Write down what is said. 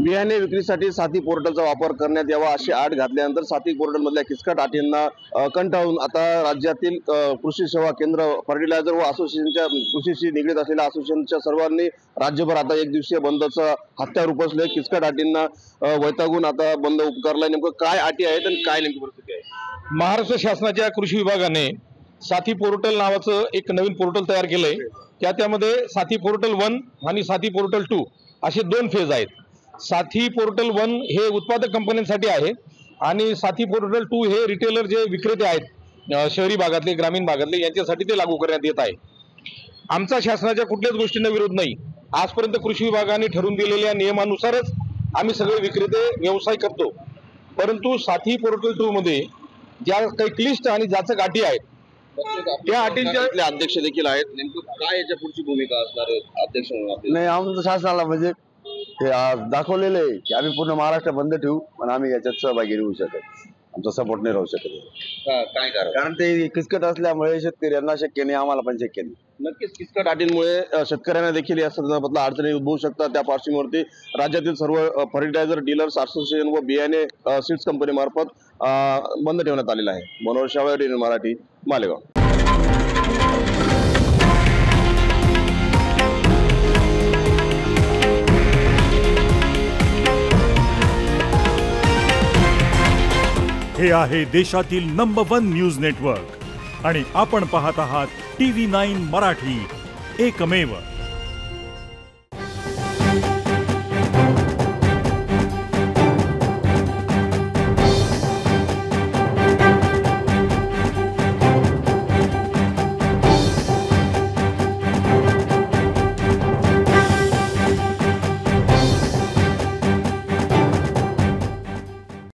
बियाणे विक्रीसाठी साथी पोर्टलचा वापर करण्यात यावा अशी आट घातल्यानंतर साथी पोर्टलमधल्या किचकट अटींना कंटाळून आता राज्यातील कृषी सेवा केंद्र, फर्टिलायझर व असोसिएशनच्या कृषीशी निगडीत असलेल्या असोसिएशनच्या सर्वांनी राज्यभर आता एक दिवसीय बंदचं हत्यार उपसले। किचकट अटींना वैतागून आता बंद पुकारलाय। नेमकं काय अटी आहेत आणि काय नेमकी परिस्थिती आहे? महाराष्ट्र शासनाच्या कृषी विभागाने साथी पोर्टल नावाचं एक नवीन पोर्टल तयार केलंय। त्यामध्ये साथी पोर्टल 1 आणि साथी पोर्टल 2 असे 2 फेज आहेत। साथी पोर्टल 1 हे उत्पादक कंपन्यांसाठी आहे आणि साथी पोर्टल 2 हे रिटेलर जे विक्रेते आहेत शहरी भागातले, ग्रामीण भागातले, यांच्यासाठी ते लागू करण्यात येत आहे। आमचा शासनाच्या कुठल्याच गोष्टींना विरोध नाही। आजपर्यंत कृषी विभागाने ठरवून दिलेल्या नियमानुसारच आम्ही सगळे विक्रेते व्यवसाय करतो। परंतु साथी पोर्टल 2 मध्ये ज्या काही क्लिष्ट आणि जाचक अटी आहेत त्या अटींच्या अध्यक्ष देखील आहेत। नेमकं काय याच्या पुढची भूमिका असणार आहे अध्यक्ष म्हणून? नाही, आमचं शासनाला म्हणजे हे दाखवलेलं आहे की आम्ही पूर्ण महाराष्ट्र बंद ठेवू, पण आम्ही याच्यात सहभागी होऊ शकत, आमचा सपोर्ट नाही राहू शकत। काय कारण ते किचकट असल्यामुळे शेतकऱ्यांना शक्य नाही, आम्हाला पण शक्य नाही। नक्कीच किचकट अटींमुळे शेतकऱ्यांना देखील या संदर्भातल्या अडचणी उद्भवू शकतात। त्या पार्श्वभूमीवरती राज्यातील सर्व फर्टिलायझर डीलर्स असोसिएशन व बियाणे सीड्स कंपनी मार्फत बंद ठेवण्यात आलेला आहे। मनोहर शावळे, मराठी, मालेगाव। हे आहे देशातील नंबर 1 न्यूज नेटवर्क आणि आपण पाहत आहात TV9 मराठी, एकमेव।